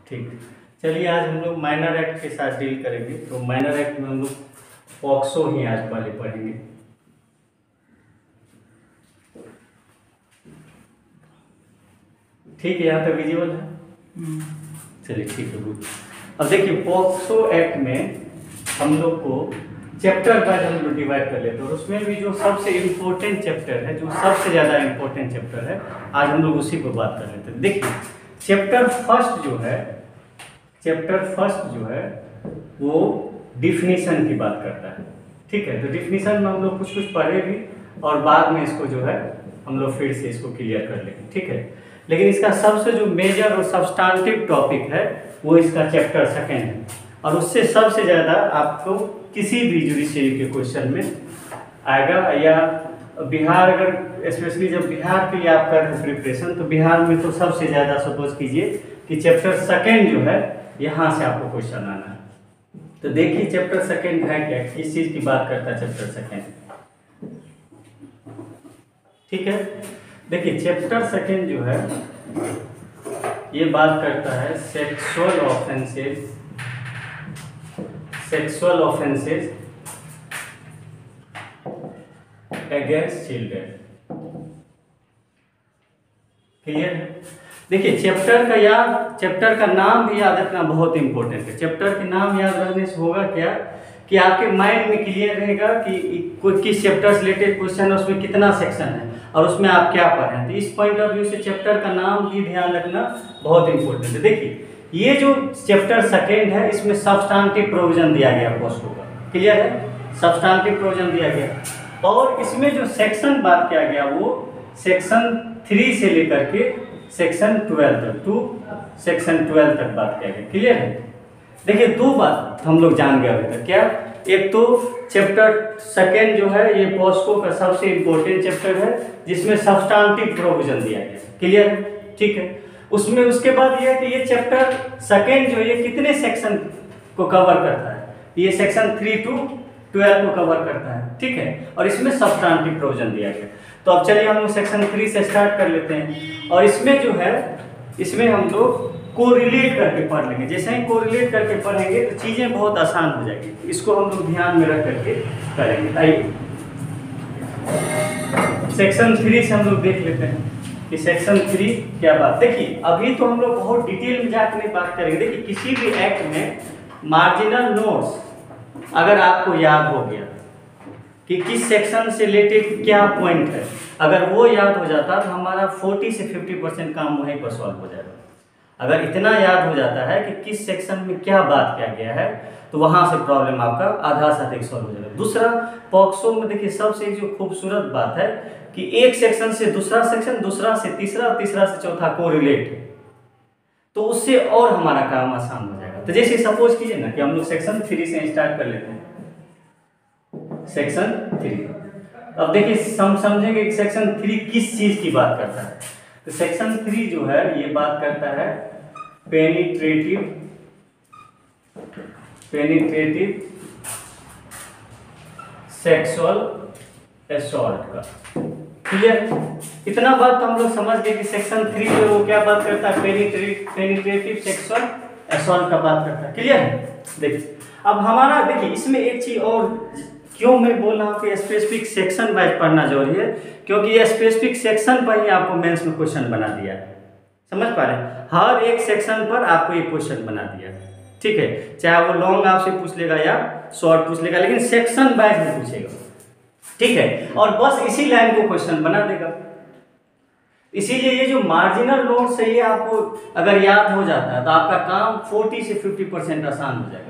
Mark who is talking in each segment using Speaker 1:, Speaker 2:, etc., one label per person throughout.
Speaker 1: ठीक। चलिए आज हम लोग माइनर एक्ट के साथ डील करेंगे। तो माइनर एक्ट में हम लोग पॉक्सो ही आज वाले पढ़ेंगे। ठीक है, यहाँ तक विजिबल है। चलिए ठीक है, गुड। अब देखिए पॉक्सो एक्ट में हम लोग को चैप्टर वाइज हम लोग डिवाइड कर लेते हैं और उसमें भी जो सबसे इम्पोर्टेंट चैप्टर है, जो सबसे ज़्यादा इम्पोर्टेंट चैप्टर है, आज हम लोग उसी पर बात कर लेते हैं। देखिए चैप्टर फर्स्ट जो है वो डिफिनीशन की बात करता है। ठीक है, तो डिफिनीशन में हम लोग कुछ कुछ पढ़े भी और बाद में इसको जो है हम लोग फिर से इसको क्लियर कर लेंगे। ठीक है, लेकिन इसका सबसे जो मेजर और सब्सटेंटिव टॉपिक है वो इसका चैप्टर सेकेंड है और उससे सबसे ज़्यादा आपको किसी भी जुडिशरी के क्वेश्चन में आएगा। या बिहार, अगर स्पेशली जब बिहार के लिए आप कर रहे हैं प्रिपरेशन, तो बिहार में तो सबसे ज़्यादा सपोज कीजिए कि चैप्टर सेकेंड जो है यहाँ से आपको क्वेश्चन आना है। तो देखिए चैप्टर सेकेंड है क्या, किस चीज़ की बात करता है चैप्टर सेकेंड। ठीक है, देखिए चैप्टर सेकेंड जो है ये बात करता है sexual offences against children. Clear? देखिए चैप्टर का नाम भी याद रखना बहुत इंपॉर्टेंट है। चैप्टर के नाम याद रखने से होगा क्या कि आपके माइंड में क्लियर रहेगा कि कोई किस चैप्टर से रिलेटेड क्वेश्चन है, उसमें कितना सेक्शन है और उसमें आप क्या पढ़ रहे हैं। तो इस पॉइंट ऑफ व्यू से चैप्टर का नाम भी ध्यान रखना बहुत इंपॉर्टेंट है। देखिए ये जो चैप्टर सेकेंड है इसमें सब्सटेंटिव प्रोविजन दिया गया पोस्टो का। क्लियर है, सब्सटेंटिव प्रोविजन दिया गया और इसमें जो सेक्शन बात किया गया वो सेक्शन 3 से लेकर के सेक्शन 12 तक बात किया गया। क्लियर है? देखिए दो बात हम लोग जान गए अभी तक। क्या? एक तो चैप्टर सेकेंड जो है ये पॉस्को का सबसे इंपॉर्टेंट चैप्टर है जिसमें सब्सटेंटिव प्रोविजन दिया गया। क्लियर है? ठीक है, उसमें उसके बाद ये है कि ये चैप्टर सेकेंड जो ये कितने सेक्शन को कवर करता है, ये सेक्शन 3 to 12 को कवर करता है। ठीक है, और इसमें सब्सटेंटिव प्रोविजन दिया गया। तो अब चलिए हम लोग सेक्शन 3 से स्टार्ट कर लेते हैं और इसमें जो है इसमें हम लोग कोरिलेट करके पढ़ लेंगे। जैसे ही कोरिलेट करके पढ़ेंगे तो चीज़ें बहुत आसान हो जाएगी। इसको हम लोग ध्यान में रख करके करेंगे। आइए सेक्शन 3 से हम लोग देख लेते हैं कि सेक्शन 3 क्या बात। देखिए अभी तो हम लोग बहुत डिटेल में जाकर नहीं बात करेंगे। देखिए किसी भी एक्ट में मार्जिनल नोट्स अगर आपको याद हो गया कि किस सेक्शन से रिलेटेड क्या पॉइंट है, अगर वो याद हो जाता तो हमारा 40 से 50% काम वहीं पर सॉल्व हो जाएगा। अगर इतना याद हो जाता है कि किस सेक्शन में क्या बात किया गया है तो वहां से प्रॉब्लम आपका आधा से अधिक सॉल्व हो जाएगा। दूसरा पॉक्सो में देखिए सबसे एक जो खूबसूरत बात है कि एक सेक्शन से दूसरा सेक्शन, दूसरा से तीसरा, तीसरा से चौथा कोरिलेट, तो उससे और हमारा काम आसान हो जाएगा। तो जैसे सपोज कीजिए ना कि हम लोग सेक्शन 3 से स्टार्ट कर लेते हैं। सेक्शन 3, अब देखिए हम समझेंगे कि सेक्शन 3 किस चीज की बात करता है। तो सेक्शन 3 जो है ये बात करता है पेनिट्रेटिव सेक्सुअल असॉल्ट का। क्लियर? इतना बात तो हम लोग समझ गए कि सेक्शन 3 जो वो क्या बात करता है, पेनिट्रेटिव सेक्सुअल असॉल्ट का बात करता है। क्लियर है? देखिए अब हमारा देखिए इसमें एक चीज और क्यों मैं बोल रहा हूँ कि स्पेसिफिक सेक्शन वाइज पढ़ना जरूरी है, क्योंकि ये स्पेसिफिक सेक्शन पर ही आपको मेंस में क्वेश्चन बना दिया है। समझ पा रहे हैं? हर एक सेक्शन पर आपको ये क्वेश्चन बना दिया है। ठीक है, चाहे वो लॉन्ग आपसे पूछ लेगा या शॉर्ट पूछ लेगा, लेकिन सेक्शन वाइज में पूछेगा। ठीक है, और बस इसी लाइन को क्वेश्चन बना देगा। इसीलिए ये जो मार्जिनल नोट्स है ये आपको अगर याद हो जाता है तो आपका काम 40 से 50% आसान हो जाएगा।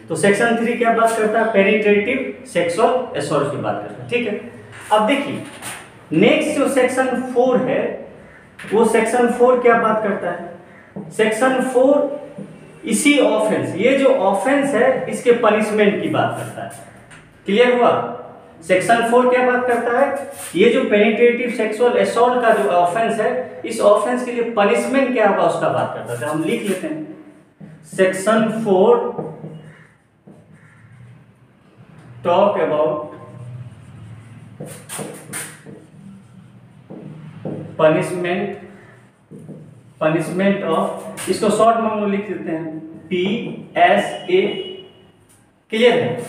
Speaker 1: तो सेक्शन 3 क्या बात करता है, पेनिट्रेटिव सेक्सुअल असॉल्ट की बात करता है। ठीक है, अब देखिए नेक्स्ट जो सेक्शन 4 है वो सेक्शन 4 क्या बात करता है। सेक्शन 4 इसी ऑफेंस, ये जो ऑफेंस है इसके पनिशमेंट की बात करता है। क्लियर हुआ? सेक्शन 4 क्या बात करता है, ये जो पेनिट्रेटिव सेक्सुअल असॉल्ट का जो ऑफेंस है इस ऑफेंस के लिए पनिशमेंट क्या होगा उसका बात करता है। तो हम लिख लेते हैं section 4 talk about punishment punishment of, इसको शॉर्ट में हम लोग लिख देते हैं PSA। क्लियर है,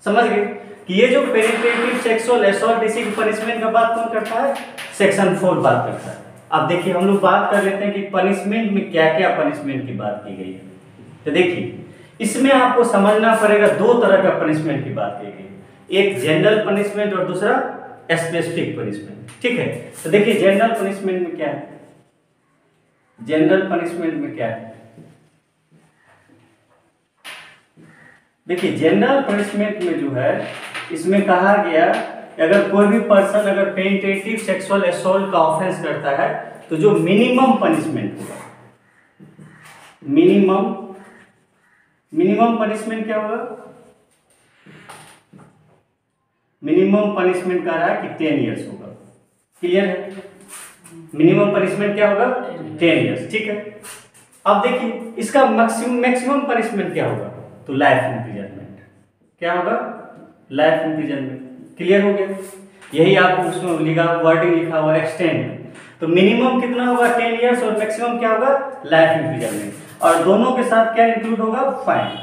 Speaker 1: समझ गए कि ये जो पेनिट्रेटिव सेक्सुअल असॉल्ट इसी की पनिशमेंट का बात कौन करता है, सेक्शन 4 बात करता है। अब देखिए हम लोग बात कर लेते हैं कि पनिशमेंट में क्या क्या पनिशमेंट की बात की गई है। तो देखिए इसमें आपको समझना पड़ेगा, दो तरह का पनिशमेंट की बात की गई, एक जनरल पनिशमेंट और दूसरा स्पेसिफिक पनिशमेंट। ठीक है, तो देखिए जनरल पनिशमेंट में क्या है, जनरल पनिशमेंट में क्या है, देखिए जनरल पनिशमेंट में जो है इसमें कहा गया कि अगर कोई भी पर्सन अगर पेनिट्रेटिव सेक्सुअल असॉल्ट का ऑफेंस करता है तो जो मिनिमम पनिशमेंट होगा, मिनिमम पनिशमेंट क्या होगा, मिनिमम पनिशमेंट कह रहा है कि 10 इयर्स होगा। क्लियर है, मिनिमम पनिशमेंट क्या होगा 10 इयर्स। ठीक है, अब देखिए इसका मैक्सिमम पनिशमेंट क्या होगा, तो लाइफ इम्प्रिजनमेंट। क्या होगा, लाइफ इम्प्रिजनमेंट। क्लियर हो गया, यही आपको उसमें लिखा वर्डिंग लिखा हुआ एक्सटेंड। तो मिनिमम कितना होगा 10 इयर्स और मैक्सिमम क्या होगा लाइफ इम्प्रिजनमेंट, और दोनों के साथ क्या इंक्लूड होगा, फाइन।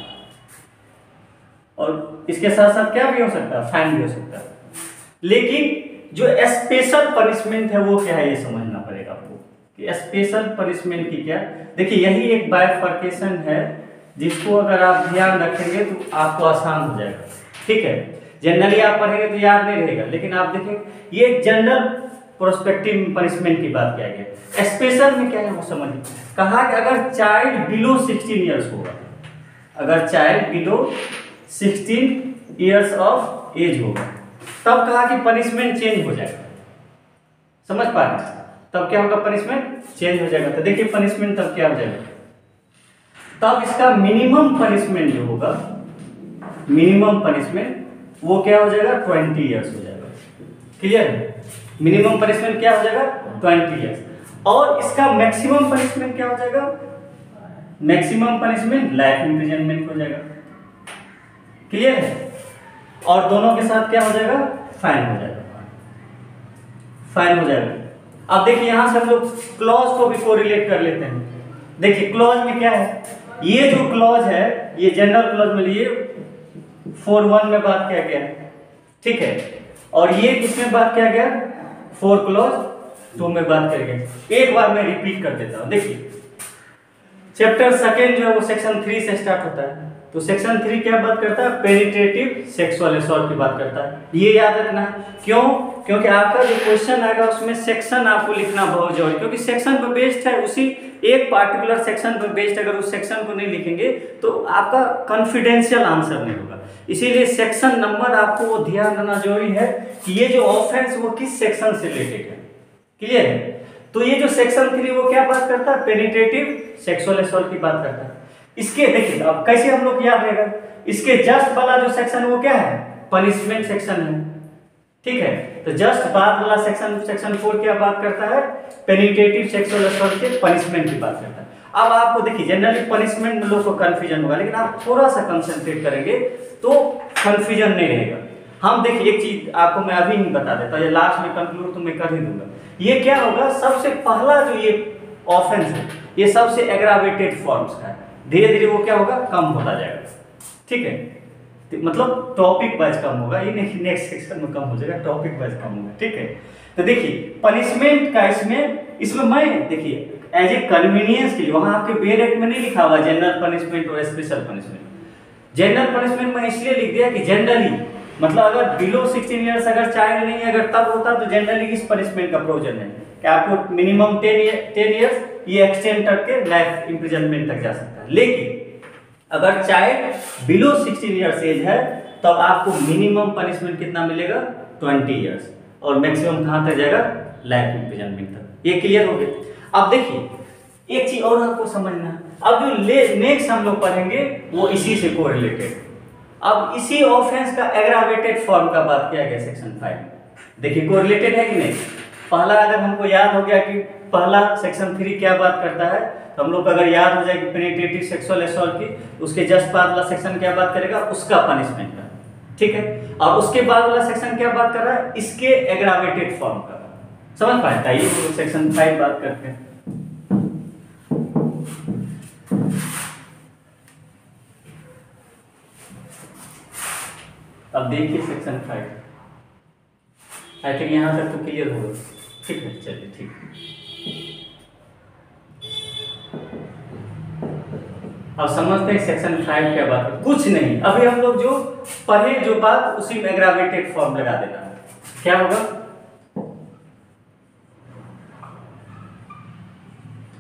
Speaker 1: और इसके साथ साथ क्या भी हो सकता है, फाइन भी हो सकता है। लेकिन जो स्पेशल पनिशमेंट है वो क्या है, ये समझना पड़ेगा आपको कि स्पेशल पनिशमेंट की क्या। देखिए यही एक बाइफर्केशन है जिसको अगर आप ध्यान रखेंगे तो आपको आसान हो जाएगा। ठीक है, जनरली आप पढ़ेंगे तो याद नहीं रहेगा, लेकिन आप देखें ये जनरल प्रोस्पेक्टिव पनिशमेंट की बात किया गया। स्पेशल में क्या है वो समझिए, कहा कि अगर चाइल्ड बिलो 16 इयर्स होगा, अगर child below 16 years of age होगा तब कहा कि पनिशमेंट चेंज हो जाएगा। समझ पा रहे हैं, तब क्या होगा, पनिशमेंट चेंज हो जाएगा। तो देखिए पनिशमेंट तब क्या हो जाएगा, तब इसका मिनिमम पनिशमेंट जो होगा, मिनिमम पनिशमेंट वो क्या हो जाएगा 20 इयर्स हो जाएगा। क्लियर है, मिनिमम पनिशमेंट क्या हो जाएगा 20 इयर्स, और इसका मैक्सिमम पनिशमेंट क्या हो जाएगा, मैक्सिमम पनिशमेंट लाइफ इम्प्रिजनमेंट हो जाएगा। क्लियर है, और दोनों के साथ क्या हो जाएगा, फाइन हो जाएगा, फाइन हो जाएगा। अब देखिए यहां से हम लोग क्लॉज को भी कोरिलेट कर लेते हैं। देखिए क्लॉज में क्या है, ये जो क्लॉज है ये जनरल क्लॉज में लिए 4(1) में बात किया गया है। ठीक है, और ये किसमें बात किया गया, 4 क्लॉज 2 में बात किया गया। एक बार मैं रिपीट कर देता हूं। देखिए चैप्टर सेकेंड जो है वो सेक्शन 3 से स्टार्ट होता है। तो सेक्शन 3 क्या बात करता है, पेनिट्रेटिव सेक्सुअल असॉल्ट की बात करता है। ये याद रखना है, क्यों, क्योंकि आपका जो क्वेश्चन आएगा उसमें सेक्शन आपको लिखना बहुत जरूरी, क्योंकि सेक्शन पर बेस्ड है, उसी एक पार्टिकुलर सेक्शन पर बेस्ड। अगर उस सेक्शन को नहीं लिखेंगे तो आपका कॉन्फिडेंशियल आंसर नहीं होगा। इसीलिए सेक्शन नंबर आपको वो ध्यान देना जरूरी है कि ये जो ऑफेंस वो किस सेक्शन से रिलेटेड है। क्लियर है, तो ये जो सेक्शन 3 वो क्या बात करता है, पेनिट्रेटिव सेक्सुअल असॉल्ट की बात करता है। इसके देखिए अब कैसे हम लोग याद रहेगा, इसके जस्ट वाला जो सेक्शन वो क्या है, पनिशमेंट सेक्शन है। ठीक है, तो जस्ट बाद वाला सेक्शन, सेक्शन 4 क्या बात करता है, पेनिट्रेटिव सेक्सुअल असॉल्ट के पनिशमेंट की बात करता है। अब आपको देखिए जनरली पनिशमेंट में लोग को कंफ्यूजन होगा, लेकिन आप थोड़ा सा कंसंट्रेट करेंगे तो कंफ्यूजन नहीं रहेगा। हम देखिए एक चीज आपको मैं अभी नहीं बता देता, ये लास्ट में कंक्लूड तो मैं कर ही दूंगा। ये क्या होगा, सबसे पहला जो ये ऑफेंस है ये सबसे एग्रावेटेड फॉर्म्स का है, धीरे धीरे वो क्या होगा, कम होता जाएगा। ठीक है, तो मतलब टॉपिक वाइज कम होगा, ये नहीं नेक्स्ट सेक्शन में कम हो जाएगा, टॉपिक वाइज कम होगा। ठीक है, तो देखिए पनिशमेंट का इसमें मैं देखिए एज ए कन्वीनियंस के लिए, वहां आपके बेरेट में नहीं लिखा हुआ जनरल पनिशमेंट और स्पेशल पनिशमेंट। जनरल पनिशमेंट में इसलिए लिख दिया कि जनरली मतलब अगर बिलो 16 इयर्स अगर चाइल्ड नहीं है, अगर तब होता तो जनरली इस पनिशमेंट का प्रोविजन है कि आपको मिनिमम 10 इयर्स ये एक्सटेंड करके लाइफ इम्प्रिजनमेंट तक जा सकता है। लेकिन अगर चाइल्ड बिलो 16 इयर्स एज है तब आपको मिनिमम पनिशमेंट कितना मिलेगा 20 इयर्स, और मैक्सिमम कहां तक जाएगा, लाइफ इम्प्रिजनमेंट तक। ये क्लियर हो गया। अब देखिए एक चीज और आपको समझना है, अब जो नेक्स्ट हम लोग पढ़ेंगे वो इसी से कोरिलेटेड। अब इसी ऑफेंस का एग्रावेटेड फॉर्म का बात किया गया सेक्शन 5। देखिए कोरिलेटेड है कि नहीं, पहला अगर हमको याद हो गया कि पहला सेक्शन 3 क्या बात करता है, तो हम लोग को अगर याद हो जाए कि पेनिट्रेटिव सेक्सुअल असॉल्ट की, उसके जस्ट बाद वाला सेक्शन क्या बात करेगा, उसका पनिशमेंट का। ठीक है, और उसके बाद वाला सेक्शन क्या बात कर रहा है, इसके एग्रावेटेड फॉर्म का। समझ पाए, ये सेक्शन 5 बात करते हैं। अब देखिए सेक्शन 5, आई थिंक यहाँ तक तो क्लियर होगा। ठीक है, चलिए ठीक है। अब समझते हैं सेक्शन 5 क्या बात है। कुछ नहीं, अभी हम लोग जो पढ़े जो बात उसी में एग्रावेटेड फॉर्म लगा देना है। क्या होगा?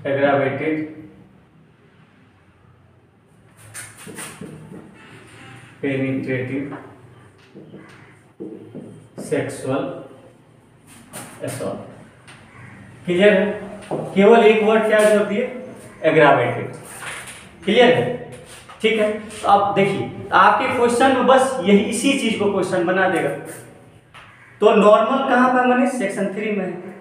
Speaker 1: Aggravated penetrative sexual assault. Clear है? केवल एक वर्ड क्या जोड़ दिए? एग्रावेटेड। क्लियर है? ठीक है। तो आप देखिए आपके क्वेश्चन में बस यही इसी चीज को क्वेश्चन बना देगा। तो नॉर्मल कहां पर मनीष? सेक्शन 3 में है।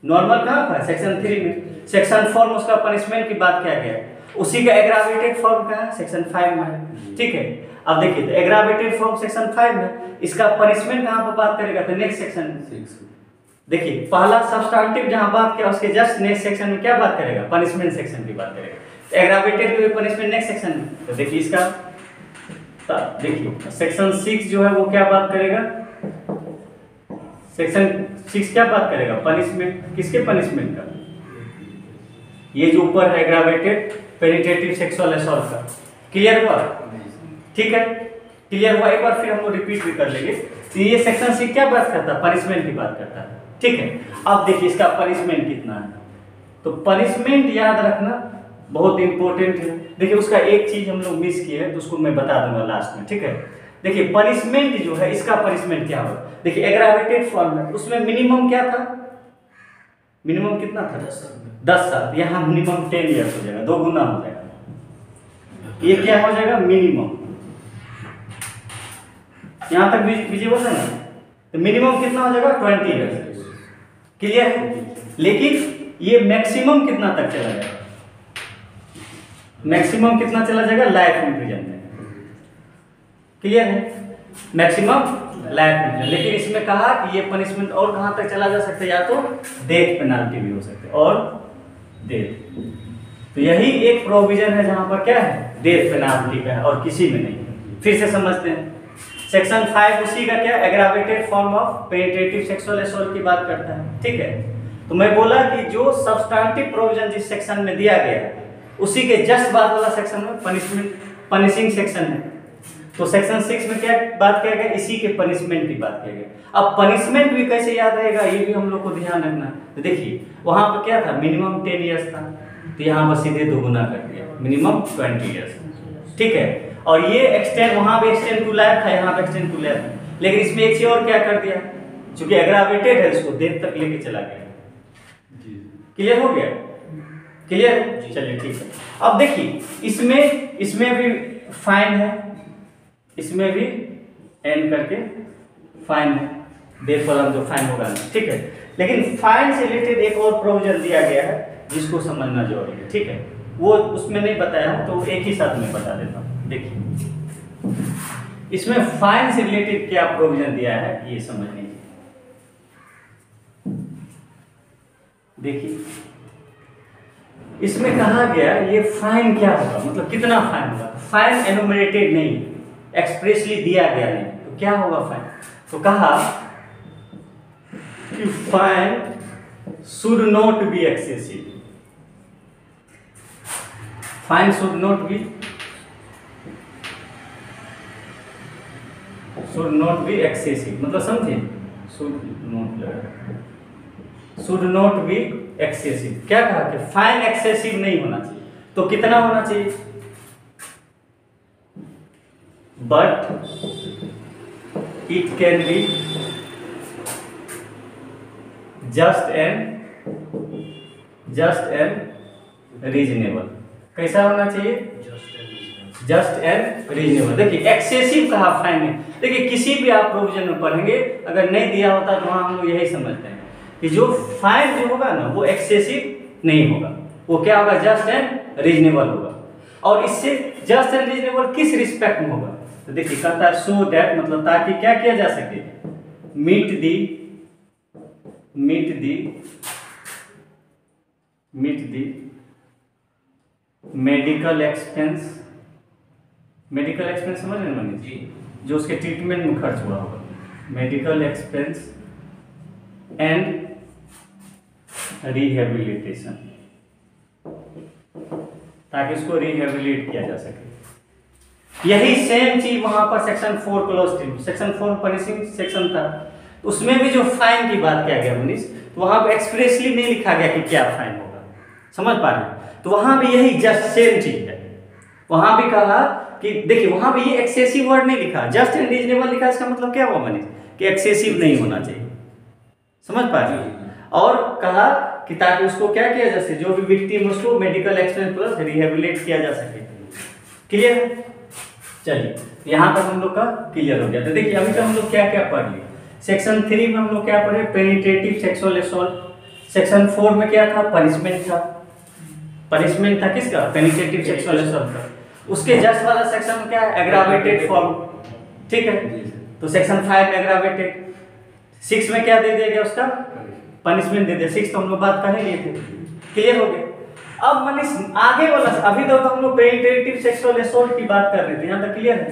Speaker 1: नॉर्मल कहां पर? सेक्शन 3 में। सेक्शन 4 में उसका पनिशमेंट की बात किया गया है, उसी का एग्रावेटेड फॉर्म कहां है? सेक्शन 5 में है। ठीक है। अब देखिए तो एग्रावेटेड फॉर्म सेक्शन 5 में, इसका पनिशमेंट कहां पर बात करेगा? तो नेक्स्ट सेक्शन 6। देखिए पहला सब्सटेंटिव जहां बात किया उसके जस्ट नेक्स्ट सेक्शन में क्या बात करेगा? पनिशमेंट सेक्शन की बात करेगा। एग्रावेटेड की पनिशमेंट नेक्स्ट सेक्शन में। तो देखिए इसका देखिए सेक्शन 6 जो है वो क्या बात करेगा? सेक्शन 6 क्या बात करेगा? पनिशमेंट। किसके पनिशमेंट का? ये जो ऊपर है एग्रावेटेड पेनिट्रेटिव सेक्सुअल असॉल्ट का। क्लियर हुआ? ठीक है, क्लियर हुआ। एक बार फिर हम लोग रिपीट भी कर लेंगे। तो ये सेक्शन 6 क्या बात करता है? पनिशमेंट की बात करता है। ठीक है। अब देखिए इसका पनिशमेंट कितना है। तो पनिशमेंट याद रखना बहुत इंपॉर्टेंट है। देखिए उसका एक चीज हम लोग मिस किए हैं तो उसको मैं बता दूंगा लास्ट में। ठीक है। देखिए पनिशमेंट जो है इसका पनिशमेंट क्या होगा? देखिए एग्रावेटेड फॉर्म में उसमें मिनिमम क्या था? मिनिमम कितना था? 10 साल। यहाँ मिनिमम 10 ईयर्स हो जाएगा, 2 गुना हो जाएगा। ये क्या हो जाएगा? मिनिमम। यहाँ तक विजिबल है ना? तो मिनिमम कितना हो जाएगा? 20 ईयर्स। क्लियर है? लेकिन ये मैक्सिमम कितना तक चला जाएगा? मैक्सिमम कितना चला जाएगा? Life imprisonment. क्लियर है? Maximum life imprisonment. लेकिन इसमें कहा कि ये पनिशमेंट और कहां तक चला जा सकता है? या तो डेथ पेनाल्टी भी हो सकती है और डेथ। तो यही एक प्रोविजन है जहां पर क्या है? डेथ पेनाल्टी का है और किसी में नहीं। फिर से समझते हैं। सेक्शन 5 उसी का क्या? Aggravated form of penetrative sexual assault की बात करता है। ठीक है। तो मैं बोला कि जो सब्सटेंटिव प्रोविजन जिस सेक्शन में दिया गया है उसी के जस्ट बाद वाला सेक्शन में पनिशिंग सेक्शन है। तो सेक्शन 6 में क्या बात किया गया? इसी के पनिशमेंट की बात किया गया। अब पनिशमेंट भी कैसे याद रहेगा ये भी हम लोग को ध्यान रखना है। तो देखिए वहां पर क्या था? मिनिमम 10 ईयर्स था, तो यहाँ पर सीधे 2 गुना कर दिया, मिनिमम 20 ईयर्स। ठीक है। और ये एक्सटेंड वहां पे एक्सटेंड टू लाइफ था, यहाँ पे एक्सटेंड टू लाइफ। लेकिन इसमें एक चीज और क्या कर दिया? चूंकि एग्रावेटेड है इसको डेथ तक लेके चला गया। क्लियर हो गया? क्लियर? चलिए ठीक है। अब देखिए इसमें भी फाइन है, इसमें भी एंड करके फाइन है, डेथ वाला जो फाइन होगा ना। ठीक है। लेकिन फाइन से रिलेटेड एक और प्रोविजन दिया गया है जिसको समझना जरूरी है। ठीक है। वो उसमें नहीं बताया हूं तो एक ही साथ में बता देता हूं। देखिए इसमें फाइन से रिलेटेड क्या प्रोविजन दिया है ये समझ लीजिए। देखिए इसमें कहा गया ये फाइन क्या होगा, मतलब कितना फाइन होगा। फाइन एनुमरेटेड नहीं, एक्सप्रेसली दिया गया नहीं, तो क्या होगा फाइन? तो कहा कि fine should not be excessive. Fine should not be excessive, मतलब समझे? Should not be excessive. क्या कहा कि फाइन एक्सेसिव नहीं होना चाहिए। तो कितना होना चाहिए? But it can be just and reasonable. कैसा होना चाहिए? Just and reasonable. देखिए एक्सेसिव कहा फाइन में। देखिए किसी भी आप प्रोविजन में पढ़ेंगे अगर नहीं दिया होता तो वहां हम लोग यही समझते हैं कि जो फाइन जो होगा ना वो एक्सेसिव नहीं होगा, वो क्या होगा? जस्ट एंड रीजनेबल होगा। और इससे जस्ट एंड रीजनेबल किस रिस्पेक्ट में होगा? तो देखिए कहता है सो दैट, मतलब ताकि क्या किया जा सके? मीट दी मेडिकल एक्सपेंस, मेडिकल एक्सपेंस समझ रहे मनीष जी, जो उसके ट्रीटमेंट में खर्च हुआ होगा, मेडिकल एक्सपेंस एंड रिहेबिलिटेशन, ताकि उसको रिहेबिलिट किया जा सके। यही सेम चीज वहां पर section 4 clause 3, section 4 punishing section था, उसमें भी जो फाइन की बात किया गया मनीष, तो वहां पर एक्सप्रेसली नहीं लिखा गया कि क्या फाइन होगा, समझ पा रहे हैं? तो वहां भी यही जस्ट सेम चीज है, वहां भी कहा कि देखिए वहां भी ये एक्सेसिव वर्ड नहीं लिखा, जस्ट एंड रीजनेबल लिखा। इसका मतलब क्या हुआ मनीष कि एक्सेसिव नहीं होना चाहिए, समझ पा रहे हैं? और कहा कि ताकि उसको क्या किया जा सके, जो भी विक्टिम उसको मेडिकल एक्सपेंस प्लस रिहेबिलिट किया जा सके। क्लियर है? चलिए यहाँ तक हम लोग का क्लियर हो गया। तो देखिए अभी तक हम लोग क्या क्या पढ़ लिए। सेक्शन 3 में हम लोग क्या पढ़े, पेनिट्रेटिव सेक्सुअल असॉल्ट। सेक्शन 4 में क्या था, पनिशमेंट था, पनिशमेंट था किसका, पेनिट्रेटिव सेक्सुअल असॉल्ट का। उसके जस्ट वाला सेक्शन में क्या है, एग्रावेटेड फॉर्म, ठीक है। तो सेक्शन 5 में एग्रावेटेड, 6 में क्या दे दिया गया, उसका पनिशमेंट दे दिया। 6 तो हम लोग बात कर ही लिए थे, क्लियर हो गया। अब मनीष आगे वाला, अभी तो हम लोग पेनिट्रेटिव सेक्सुअल असॉल्ट की बात कर रहे थे, यहाँ तक क्लियर है,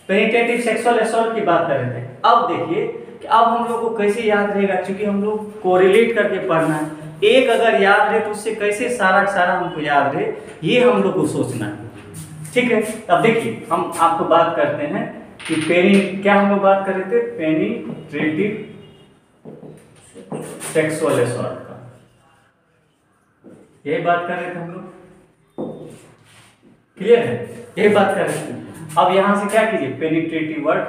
Speaker 1: पेनिट्रेटिव सेक्सुअल असॉल्ट की बात कर रहे थे। अब देखिए कि अब हम लोग को कैसे याद रहेगा, क्योंकि हम लोग कोरिलेट करके पढ़ना है, एक अगर याद रहे तो उससे कैसे सारा सारा हमको याद रहे, ये हम लोग को सोचना है, ठीक है। अब देखिए हम आपको बात करते हैं कि क्या हम लोग बात कर रहे थे, पेनिट्रेटिव सेक्सुअल असॉल्ट का, यही बात कर रहे थे हम लोग, क्लियर है, यही बात कर रहे थे। अब यहां से क्या कीजिए, पेनिट्रेटिव वर्ड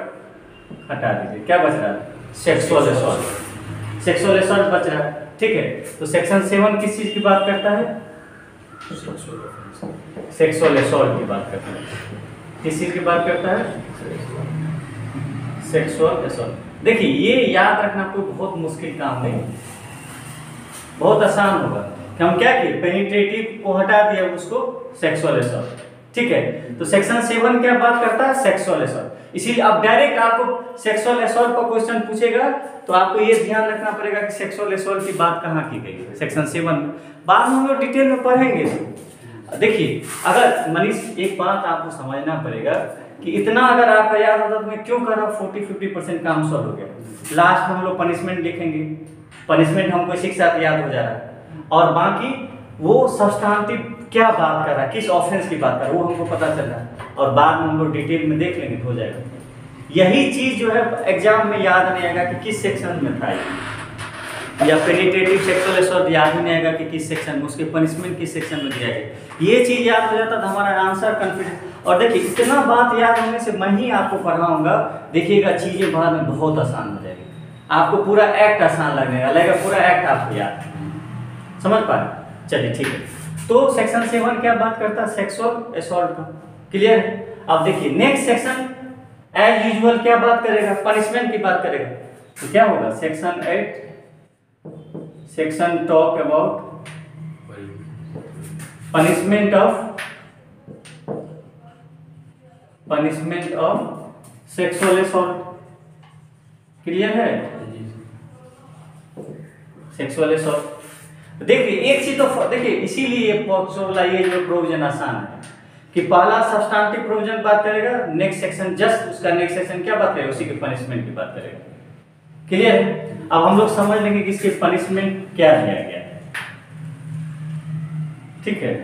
Speaker 1: हटा दीजिए, क्या बच रहा है, सेक्सुअल असॉल्ट, सेक्सुअल असॉल्ट बच रहा है, ठीक है। तो सेक्शन 7 किस चीज की बात करता है, सेक्सुअल असॉल्ट की बात करता है, किस चीज की बात करता है, सेक्सुअल असॉल्ट। देखिए ये याद रखना कोई बहुत मुश्किल काम नहीं, बहुत आसान होगा कि हम क्या किए, पेनिट्रेटिव को हटा दिया, उसको सेक्सुअल असॉल्ट, ठीक है। तो सेक्शन 7 क्या बात करता है, सेक्सुअल असॉल्ट। इसीलिए अब डायरेक्ट आपको सेक्सुअल असॉल्ट पर क्वेश्चन पूछेगा तो आपको ये ध्यान रखना पड़ेगा कि सेक्सुअल असॉल्ट की बात कहाँ की गई है, सेक्शन 7 में। बाद में हम लोग डिटेल में पढ़ेंगे। देखिए अगर मनीष एक बात आपको समझना पड़ेगा कि इतना अगर आपका याद होता तो मैं क्यों कर रहा हूँ, 40-50% काम सॉल्व हो गया। लास्ट में हम लोग पनिशमेंट लिखेंगे, पनिशमेंट हमको इसी के साथ याद हो जा रहा है, और बाकी वो सब्सटेंटिव क्या बात कर रहा है, किस ऑफेंस की बात कर रहा है, वो हमको पता चल रहा है, और बाद में हम लोग डिटेल में देख लेंगे, हो जाएगा। यही चीज जो है एग्जाम में याद नहीं आएगा कि किस सेक्शन में था, या पेनिट्रेटिव सेक्सुअल असॉल्ट याद ही नहीं आएगा कि किस सेक्शन में, उसके पनिशमेंट किस सेक्शन में दिया गया। ये चीज याद हो जाता तो हमारा आंसर कॉन्फिडेंस। और देखिए इतना बात याद होने से मैं ही आपको पढ़ाऊंगा, देखिएगा चीजें बाद में बहुत आसान हो जाएगी, आपको पूरा एक्ट आसान लगने लगेगा, पूरा एक्ट आपको याद, समझ पा रहे। चलिए ठीक है। तो सेक्शन 7 क्या बात करता है, सेक्सुअल असॉल्ट का, क्लियर है। अब देखिए नेक्स्ट सेक्शन एज यूजुअल क्या बात करेगा, पनिशमेंट की बात करेगा। तो क्या होगा, section 8 section talk about punishment of sexual assault, clear है, सेक्सुअल असॉल्ट। देखिए एक चीज तो देखिए, इसीलिए ये जो प्रोविजन आसान है कि पहला सब्सटेंटिव प्रोविजन बात करेगा, नेक्स्ट सेक्शन जस्ट उसका नेक्स्ट सेक्शन क्या बात करेगा, उसी के पनिशमेंट की बात करेगा, क्लियर है। अब हम लोग समझ लेंगे कि इसके पनिशमेंट क्या दिया गया है, ठीक है,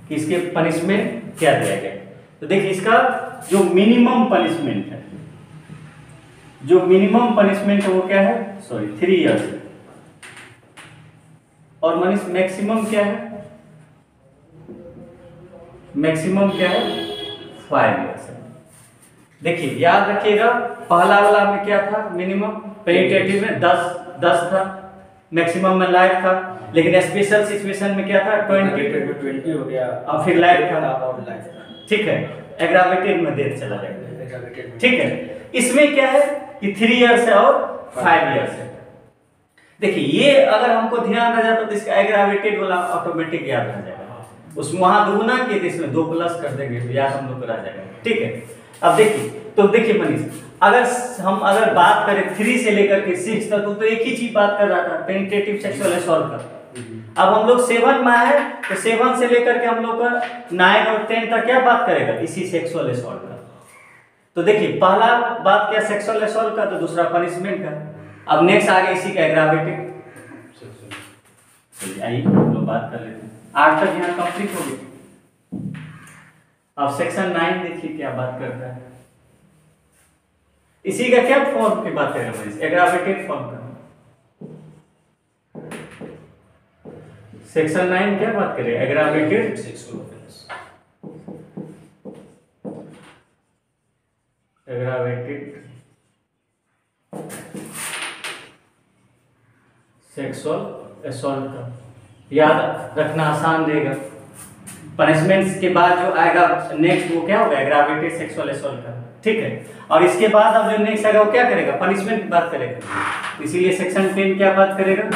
Speaker 1: कि इसके पनिशमेंट क्या दिया गया। तो देखिए इसका जो मिनिमम पनिशमेंट है, जो मिनिमम पनिशमेंट है वो क्या है, सॉरी 3 इयर्स, और मनीष मैक्सिमम क्या है, मैक्सिमम क्या है 5 इयर्स। देखिए याद रखिएगा पहला वाला में क्या था, मिनिमम, पेनिट्रेटिव में 10 था, मैक्सिमम में लाइफ था, लेकिन स्पेशल सिचुएशन में क्या था 20
Speaker 2: हो गया,
Speaker 1: और फिर लाइफ था, ठीक है, एग्रावेटेड में डेथ चला जाएगा, ठीक है। इसमें क्या है कि 3 इयर्स है और 5 इयर्स है। देखिए ये अगर हमको ध्यान रह जाता तो इसका एग्रावेटेड वाला ऑटोमेटिक याद रह जाएगा, उसमें वहां दुगुना किए थे, इसमें 2 प्लस कर देंगे तो याद हम लोग को रह जाएगा, ठीक है। अब देखिए तो देखिए मनीष, अगर बात करें 3 से लेकर के 6 तक तो एक ही चीज बात कर रहा था, पेनिट्रेटिव सेक्सुअल असॉल्ट का, अब हम लोग 7 में आए तो 7 से लेकर के हम लोग का 9 और 10 तक क्या बात करेगा, इसी सेक्सुअल असॉल्ट का। तो देखिए पहला बात क्या सेक्सुअल असॉल्ट का, तो दूसरा पनिशमेंट का। अब नेक्स्ट आ गया इसी का एग्रावेटिव। चलिए आइए हम लोग बात कर लेते हैं। 8 तक यहाँ कंप्लीट हो गया। अब सेक्शन 9 देखिए क्या बात करता है। इसी का क्या फॉर्म की बात करेंगे, एग्रावेटेड फॉर्म का। सेक्शन 9 क्या बात करें, aggravated sexual offence, aggravated sexual assault का। याद रखना आसान रहेगा। पनिशमेंट्स के बाद जो आएगा नेक्स्ट वो क्या होगा, एग्रावेटेड सेक्सुअल असॉल्ट का, ठीक है। और इसके बाद अब जो नेक्स्ट आएगा वो क्या करेगा, पनिशमेंट की बात करेगा। इसीलिए सेक्शन 10 क्या बात करेगा,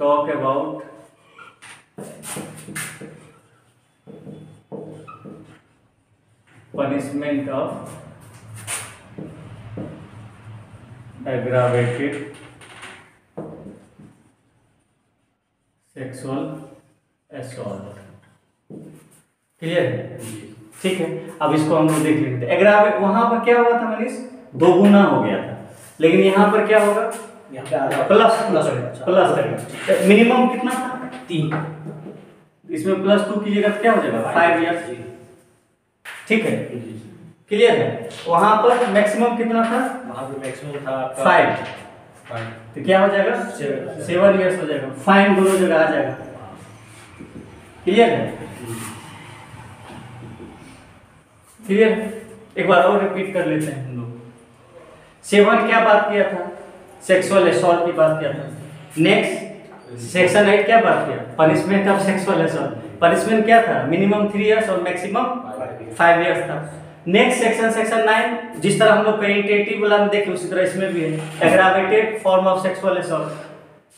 Speaker 1: talk about punishment of aggravated sexual assault। Clear है, ठीक है। अब इसको हम लोग देख लेते हैं। एग्रावेट वहां पर क्या हुआ था मनीष, 2 गुना हो गया था, लेकिन यहाँ पर क्या होगा, प्लस प्लस मिनिमम कितना था, 3। इसमें +2 की जगह क्या हो जाएगा, 5 इयर्स, ठीक है। क्लियर है। वहां पर मैक्सिमम कितना था,
Speaker 2: वहां पे मैक्सिमम था
Speaker 1: 5, तो क्या हो जाएगा 7 इयर्स हो जाएगा। फाइन दोनों जगह आ जाएगा। क्लियर है, क्लियर। एक बार और रिपीट कर लेते हैं हम लोग। 7 क्या बात किया था, सेक्सुअल असॉल्ट की बात किया था। नेक्स्ट सेक्शन 8 क्या बात किया, punishment of sexual assault. Punishment क्या था, मिनिमम 3 इयर्स और मैक्सिमम 5 इयर्स था। नेक्स्ट सेक्शन 9 जिस तरह हम लोग पेनिट्रेटिव वाला में देखे उसी तरह इसमें भी है, aggravated form of sexual assault.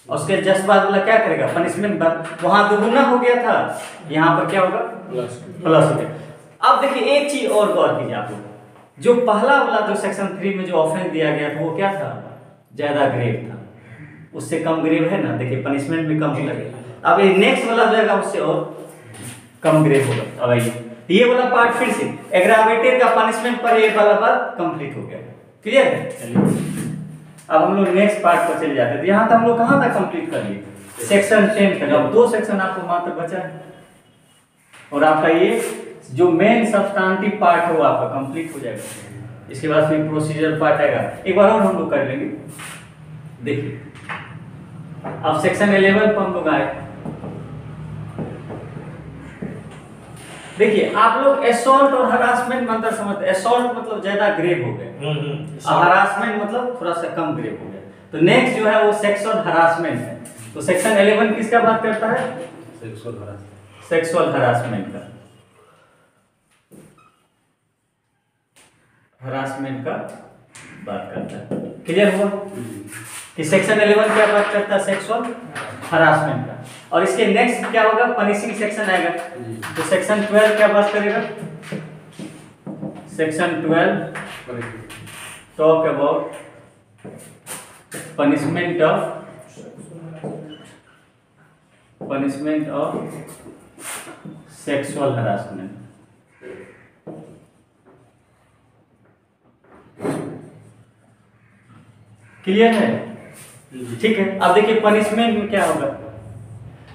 Speaker 1: उसके जस्ट बाद वाला क्या करेगा, पनिशमेंट बाद। वहां दुगुना हो गया था, यहाँ पर क्या होगा, प्लस हो गया। अब देखिए एक चीज और गौर कीजिए आप लोग, जो पहला वाला जो सेक्शन 3 में जो ऑफेंस दिया गया था वो क्या था, ज्यादा ग्रेव था। उससे कम ग्रेव है ना, देखिए पनिशमेंट भी कम लगेगा। अब ये नेक्स्ट वाला जो है उससे और कम ग्रेव होगा। अब आइए ये वाला पार्ट फिर से एग्रावेटेड का पनिशमेंट पर ये वाला बात कंप्लीट हो गया। क्लियर है, चलिए अब हम लोग नेक्स्ट पार्ट पर चले जाते हैं। यहाँ तक हम लोग कहाँ तक कंप्लीट कर लिए, सेक्शन 10 तक। अब 2 सेक्शन आपको मात्र बचा है और आपका ये जो मेन सब्सटेंटिव पार्ट है वो आपका कंप्लीट हो जाएगा। इसके बाद फिर प्रोसीजर पार्ट आएगा, एक बार और हम लोग कर लेंगे। देखिए अब सेक्शन 11 पर हम लोग आए। देखिए आप लोग असॉल्ट और हरासमेंट में अंतर समझते हैं। असॉल्ट मतलब ज्यादा ग्रेव हो गए, हरासमेंट मतलब थोड़ा सा कम ग्रेव हो गया। तो नेक्स्ट जो है वो सेक्सुअल हरासमेंट है। तो सेक्शन 11 किसका बात करता है, सेक्सुअल हरासमेंट का, हरासमेंट का बात करता है। क्लियर हुआ कि सेक्शन 11 क्या बात करता है, सेक्सुअल हरासमेंट का। और इसके नेक्स्ट क्या होगा, पनिशिंग सेक्शन आएगा। तो सेक्शन 12 क्या बात करेगा, section 12 talk about punishment of sexual harassment. Clear है, ठीक है। अब देखिए पनिशमेंट में क्या होगा,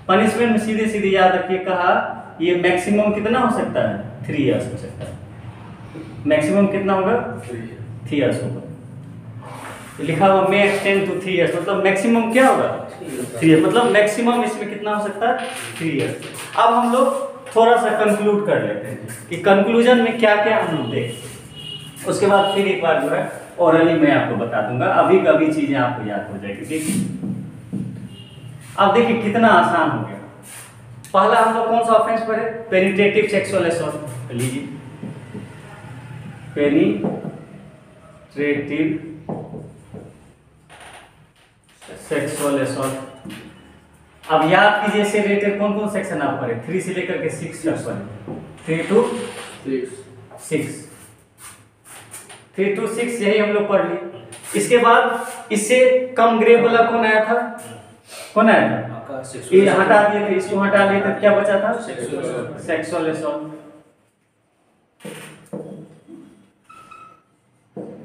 Speaker 1: पनिशमेंट में सीधे सीधे याद रखिए, कहा ये मैक्सिमम कितना हो सकता है, 3 इयर्स हो सकता है। मैक्सिमम कितना होगा, 3 इयर्स होगा। लिखा हुआ मे एक्सटेंड टू 3 इयर्स, मतलब मैक्सिमम क्या होगा 3 इयर्स, मतलब मैक्सिमम इसमें कितना हो सकता है 3 इयर्स। अब हम लोग थोड़ा सा कंक्लूड कर लेते हैं कि कंक्लूजन में क्या क्या हम लोग देखें। उसके बाद फिर एक बार जो है ओरली मैं आपको बता दूंगा, अभी कभी चीजें आपको याद हो जाएगी, ठीक। अब देखिए कितना आसान हो गया। पहला हम लोग कौन सा ऑफेंस पर है, पेनिट्रेटिव सेक्सुअल असॉल्ट। लीजिए पेनिट्रेटिव सेक्सुअल असॉल्ट। अब याद कीजिए इससे रिलेटेड कौन कौन सेक्शन आप पढ़े, 3 से लेकर के 6 तक पढ़े, 3 to 6, 3 to 6 यही हम लोग पढ़ लिए। इसके बाद इससे कम ग्रेव वाला कौन आया था, कौन आया था? ये हटा दिए थे, इसको हटा दिए थे, क्या बचा था? Sexual assault.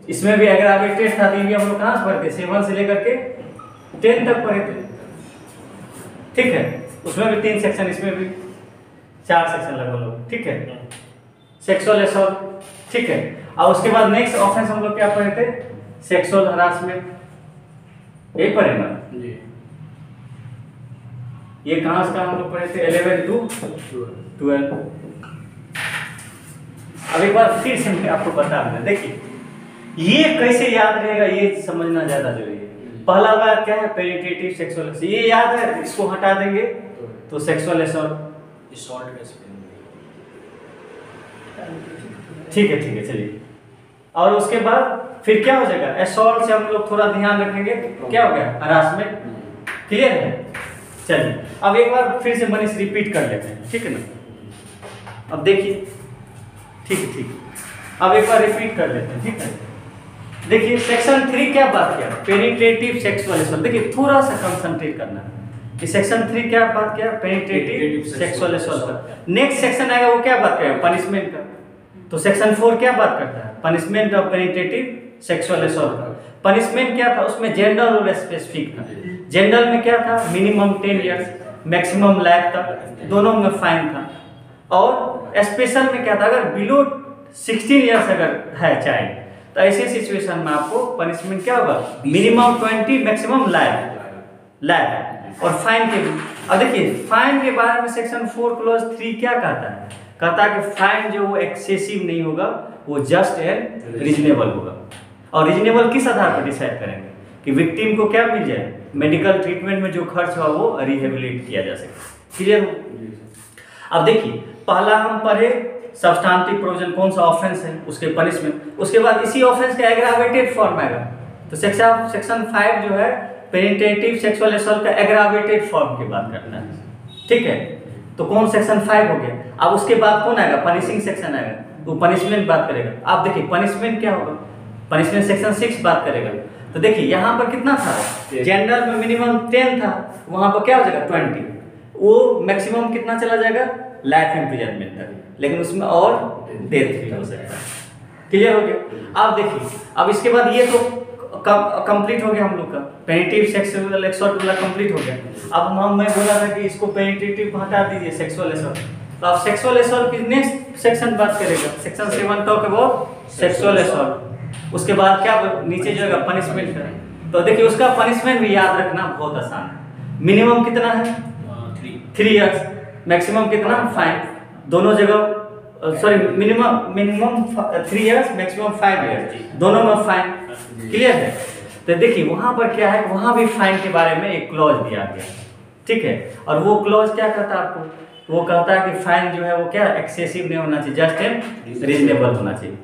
Speaker 1: इसमें भी एग्रावेटेड था, तो ये हम लोग कहाँ से पढ़ते? 7 से लेकर के 10 तक पढ़े थे, ठीक है। उसमें भी 3 सेक्शन, इसमें भी 4 सेक्शन लगभग, ठीक है। सेक्सुअल असॉल्ट, ठीक है। और उसके बाद नेक्स्ट ऑफेंस हम लोग क्या पढ़े थे? सेक्सुअल हरासमेंट, यही पढ़े ना जी। ये कहाँ से हम लोग पढ़े थे? 11 to 12। अब एक बार फिर से मैं आपको बता दूं, देखिए ये कैसे याद रहेगा, ये समझना ज्यादा जरूरी है। पहला बात क्या है? पेनिट्रेटिव सेक्सुअल असॉल्ट, ये याद है, इसको हटा देंगे तो सेक्सुअल असॉल्ट, ठीक है, चलिए। और उसके बाद फिर क्या हो जाएगा? असॉल्ट से हम लोग थोड़ा ध्यान रखेंगे, क्या हो गया? हरासमेंट, क्लियर है? चलिए अब एक बार फिर से मनीष रिपीट कर लेते हैं, ठीक है ना। अब देखिए, ठीक है, अब एक बार रिपीट कर लेते हैं, ठीक है। देखिए सेक्शन 3 क्या बात किया? Penetrative sexual assault. देखिए थोड़ा सा कंसंट्रेट करना है कि सेक्शन 3 क्या बात किया? Penetrative sexual assault. Next section आएगा, वो क्या बात करेगा? पनिशमेंट का। तो सेक्शन 4 क्या बात करता है? Punishment of penetrative sexual assault. Punishment क्या था उसमें? जेंडर और स्पेसिफिक था। जेंडर में क्या था? मिनिमम 10 इयर्स, मैक्सिमम लाइफ था, दोनों में फाइन था। और स्पेशल में क्या था? अगर बिलो 16 इयर्स अगर है चाइल्ड, तो ऐसे सिचुएशन में आपको पनिशमेंट क्या होगा? Minimum 20, maximum life. और फाइन के, अब देखिए फाइन के बारे में सेक्शन 4 क्लॉज 3 क्या कहता है? कहता है कि फाइन जो वो एक्सेसिव नहीं होगा, वो जस्ट एंड रीजनेबल होगा। और रीजनेबल किस आधार पर डिसाइड करेंगे? कि विक्टिम को क्या मिल जाए? मेडिकल ट्रीटमेंट में जो खर्च हुआ वो रिहेबिलिट किया जा सके, क्लियर हो? अब देखिए पहला हम पढ़े सब्सटेंटिव प्रोविजन, कौन सा ऑफेंस है, उसके पनिशमेंट। उसके बाद इसी ऑफेंस का एग्रावेटेड फॉर्म आएगा। तो सेक्शन 5 जो है पेनिट्रेटिव सेक्सुअल असॉल्ट का एग्रावेटेड फॉर्म की बात करना है, ठीक है। तो कौन सेक्शन 5 हो गया। अब उसके बाद कौन आएगा? पनिशिंग सेक्शन आएगा, वो पनिशमेंट बात करेगा। आप देखिए पनिशमेंट क्या होगा? पनिशमेंट सेक्शन 6 बात करेगा। तो देखिए यहाँ पर कितना था? जेंडर में मिनिमम 10 था, वहां पर क्या हो जाएगा? 20। वो मैक्सिमम कितना चला जाएगा? लाइफ इम्प्रिजनमेंट तक, लेकिन उसमें और डेथ भी हो सकता है, क्लियर हो गया। अब देखिए, अब इसके बाद ये तो कंप्लीट हो गया हम लोग का, पेनिट्रेटिव सेक्सुअल असॉल्ट वाला कंप्लीट हो गया। अब मैं बोला था कि इसको पेनिट्रेटिव हटा दीजिए, सेक्सुअल असॉल्ट। तो आप सेक्सुअल असॉल्ट की नेक्स्ट सेक्शन बात करेगा, section 7 talk about sexual assault. उसके बाद क्या नीचे जो है पनिशमेंट है। तो देखिए उसका पनिशमेंट भी याद रखना बहुत आसान है। मिनिमम कितना है? 3 इयर्स, मैक्सिमम कितना? 5। दोनों जगह sorry minimum 3 years, maximum 5 years, दोनों में फाइन, क्लियर है। तो देखिए वहां पर क्या है, वहां भी फाइन के बारे में एक क्लॉज दिया गया, ठीक है। और वो क्लॉज क्या कहता है आपको? वो कहता है कि फाइन जो है वो क्या एक्सेसिव नहीं होना चाहिए, जस्ट एंड रीजनेबल होना चाहिए,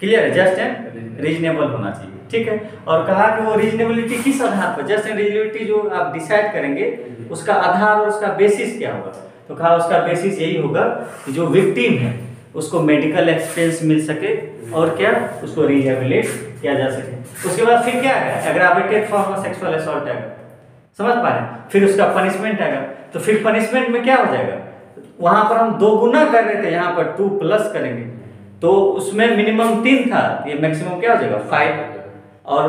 Speaker 1: क्लियर है, जस्ट एंड रीजनेबल होना चाहिए, ठीक है। और कहा कि वो रीजनेबिलिटी किस आधार पर? जस्ट एंड रीजनेबिलिटी जो आप डिसाइड करेंगे उसका आधार और उसका बेसिस क्या होगा? तो कहा उसका बेसिस यही होगा कि जो विक्टिम है उसको मेडिकल एक्सपेंस मिल सके और क्या उसको रिहेबिलिट किया जा सके। उसके बाद फिर क्या है? Aggravated form of sexual assault आएगा, समझ पा रहे हैं। फिर उसका पनिशमेंट आएगा। तो फिर पनिशमेंट में क्या हो जाएगा? वहां पर हम 2 गुना कर रहे थे, यहाँ पर 2 प्लस करेंगे। तो उसमें मिनिमम 3 था, ये मैक्सिमम क्या हो जाएगा? 5, और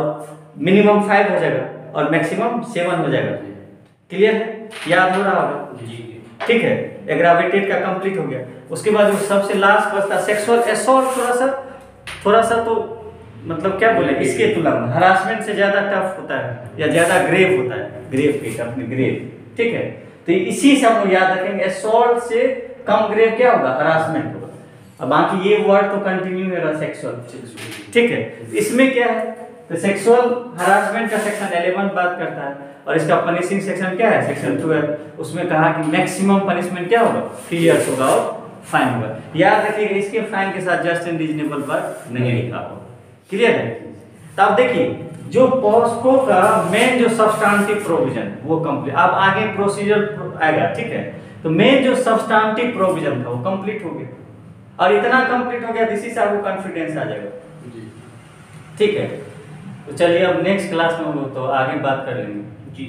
Speaker 1: मिनिमम 5 हो जाएगा और मैक्सिमम 7 हो जाएगा, क्लियर है, याद हो रहा होगा, ठीक है। एग्रावेटेड का कंप्लीट हो गया। उसके बाद जो सबसे लास्ट बचता सेक्सुअल असॉल्ट, थोड़ा सा तो मतलब क्या बोले, इसके तुलना में हरासमेंट से ज्यादा टफ होता है या ज्यादा ग्रेव होता है, ग्रेव केस अपने ग्रेव, ठीक है। तो इसी से हम लोग याद रखेंगे, असॉल्ट से कम ग्रेव क्या होगा? हरासमेंट होगा। अब बाकी ये वर्ड तो कंटिन्यू है सेक्सुअल, ठीक है। इसमें क्या है? तो सेक्सुअल हरासमेंट का सेक्शन 11 बात करता है और इसका पनिशिंग सेक्शन क्या है? सेक्शन 12। उसमें कहा कि मैक्सिमम पनिशमेंट क्या होगा? 3 इयर्स होगा और फाइन होगा। याद रखिएगा इसके फाइन के साथ जस्ट एंड रीजनेबल पर नहीं लिखा होगा, क्लियर है। तो अब देखिए जो पॉस्को का मेन जो सब्सटेंटिव प्रोविजन वो कंप्लीट, अब आगे प्रोसीजर आएगा, ठीक है। तो मेन जो सब्सटेंटिव प्रोविजन था वो कंप्लीट हो गया और इतना कंप्लीट हो गया इसी से आपको कॉन्फिडेंस आ जाएगा, ठीक है। तो चलिए अब नेक्स्ट क्लास में हम लोग तो आगे बात कर लेंगे जी।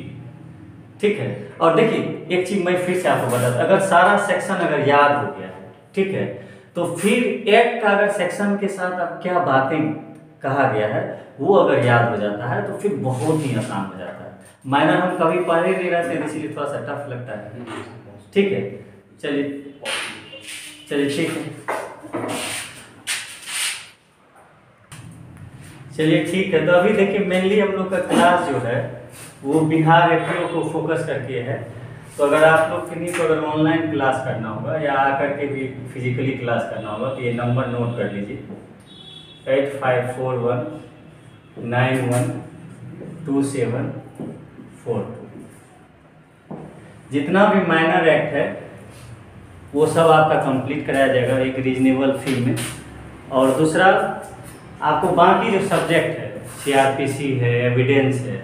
Speaker 1: ठीक है। और देखिए एक चीज मैं फिर से आपको बता दूं, अगर सारा सेक्शन अगर याद हो गया है, ठीक है, तो फिर एक का अगर सेक्शन के साथ अब क्या बातें कहा गया है वो अगर याद हो जाता है तो फिर बहुत ही आसान हो जाता है। माइनर हम कभी पढ़ ही नहीं रहते इसलिए थोड़ा सा टफ लगता है, ठीक है। चलिए चलिए ठीक है, चलिए ठीक है। तो अभी देखिए मेनली हम लोग का क्लास जो है वो बिहार एफपीओ को फोकस करके है। तो अगर आप लोग किन्हीं को अगर ऑनलाइन क्लास करना होगा या आकर के भी फिजिकली क्लास करना होगा तो ये नंबर नोट कर लीजिए 8541912742। जितना भी माइनर एक्ट है वो सब आपका कंप्लीट कराया जाएगा एक रीजनेबल फी में। और दूसरा आपको बाकी जो सब्जेक्ट है सीआरपीसी है, एविडेंस है,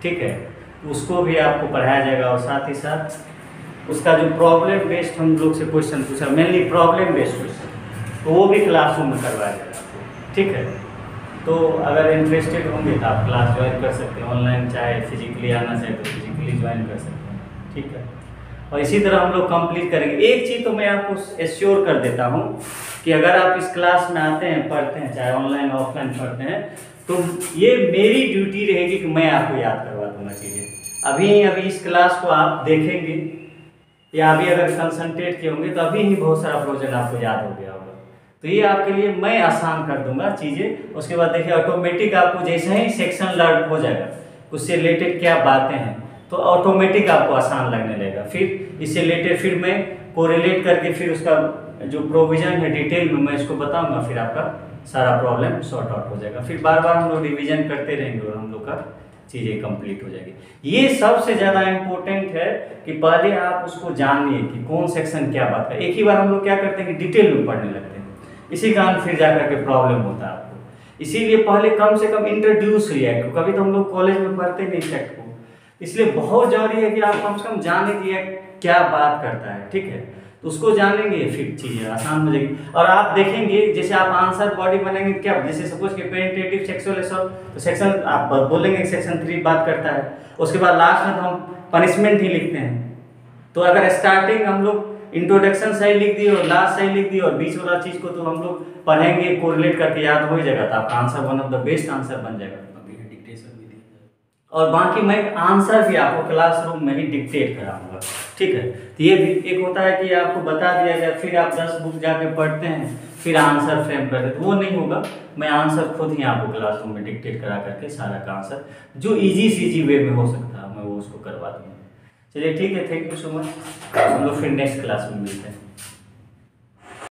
Speaker 1: ठीक है, उसको भी आपको पढ़ाया जाएगा। और साथ ही साथ उसका जो प्रॉब्लम बेस्ड हम लोग से क्वेश्चन पूछा, मेनली प्रॉब्लम बेस्ड क्वेश्चन, तो वो भी क्लासरूम में करवाया जाएगा आपको, ठीक है। तो अगर इंटरेस्टेड होंगे तो आप क्लास ज्वाइन कर सकते हैं ऑनलाइन, चाहे फिजिकली आना चाहे तो फिजिकली ज्वाइन कर सकते हैं, ठीक है। और इसी तरह हम लोग कंप्लीट करेंगे। एक चीज़ तो मैं आपको एश्योर कर देता हूँ कि अगर आप इस क्लास में आते हैं, पढ़ते हैं, चाहे ऑनलाइन ऑफलाइन पढ़ते हैं, तो ये मेरी ड्यूटी रहेगी कि मैं आपको याद करवा दूंगा चीज़ें। अभी इस क्लास को आप देखेंगे या अभी अगर कंसंट्रेट किए होंगे तो अभी ही बहुत सारा प्रोजेक्ट आपको याद हो गया होगा। तो ये आपके लिए मैं आसान कर दूंगा चीज़ें। उसके बाद देखिए ऑटोमेटिक आपको जैसे ही सेक्शन लर्न हो जाएगा उससे रिलेटेड क्या बातें हैं तो ऑटोमेटिक आपको आसान लगने लगेगा। फिर इससे रिलेटेड फिर मैं कोरिलेट करके फिर उसका जो प्रोविजन है डिटेल में मैं इसको बताऊंगा, फिर आपका सारा प्रॉब्लम सॉर्ट आउट हो जाएगा। फिर बार बार हम लोग रिवीजन करते रहेंगे और हम लोग का चीज़ें कंप्लीट हो जाएगी। ये सबसे ज़्यादा इम्पोर्टेंट है कि पहले आप उसको जानिए कि कौन सेक्शन क्या बात है। एक ही बार हम लोग क्या करते हैं कि डिटेल में पढ़ने लगते हैं, इसी कारण फिर जाकर के प्रॉब्लम होता है आपको। इसीलिए पहले कम से कम इंट्रोड्यूस रिएक्ट, कभी तो हम लोग कॉलेज में पढ़ते नहीं एक्ट को, इसलिए बहुत जरूरी है कि आप कम से कम जाने की क्या बात करता है, ठीक है। तो उसको जानेंगे फिर चीज़ें आसान हो जाएगी। और आप देखेंगे जैसे आप आंसर बॉडी बनेंगे क्या, जैसे सपोज कि पेनिट्रेटिव सेक्सुअल असॉल्ट तो सेक्शन आप बोलेंगे सेक्शन 3 बात करता है, उसके बाद लास्ट में तो हम पनिशमेंट ही लिखते हैं। तो अगर स्टार्टिंग हम लोग इंट्रोडक्शन सही लिख दिए और लास्ट सही लिख दिए और बीच वाला चीज़ को तो हम लोग पढ़ेंगे कोरिलेट करके याद हो ही जाएगा, तो आपका answer one of the best answer बन जाएगा। और बाकी मैं आंसर भी आपको क्लासरूम में ही डिक्टेट कराऊंगा, ठीक है। तो ये भी एक होता है कि आपको बता दिया जाए फिर आप 10 बुक जाके पढ़ते हैं फिर आंसर फ्रेम करते हैं, वो नहीं होगा। मैं आंसर खुद ही आपको क्लासरूम में डिक्टेट करा करके सारा का आंसर जो इजी सी इजी वे में हो सकता है मैं वो उसको करवा दूँगा। चलिए ठीक है, थैंक यू सो मच। हम लोग फिर नेक्स्ट क्लास में मिलते हैं।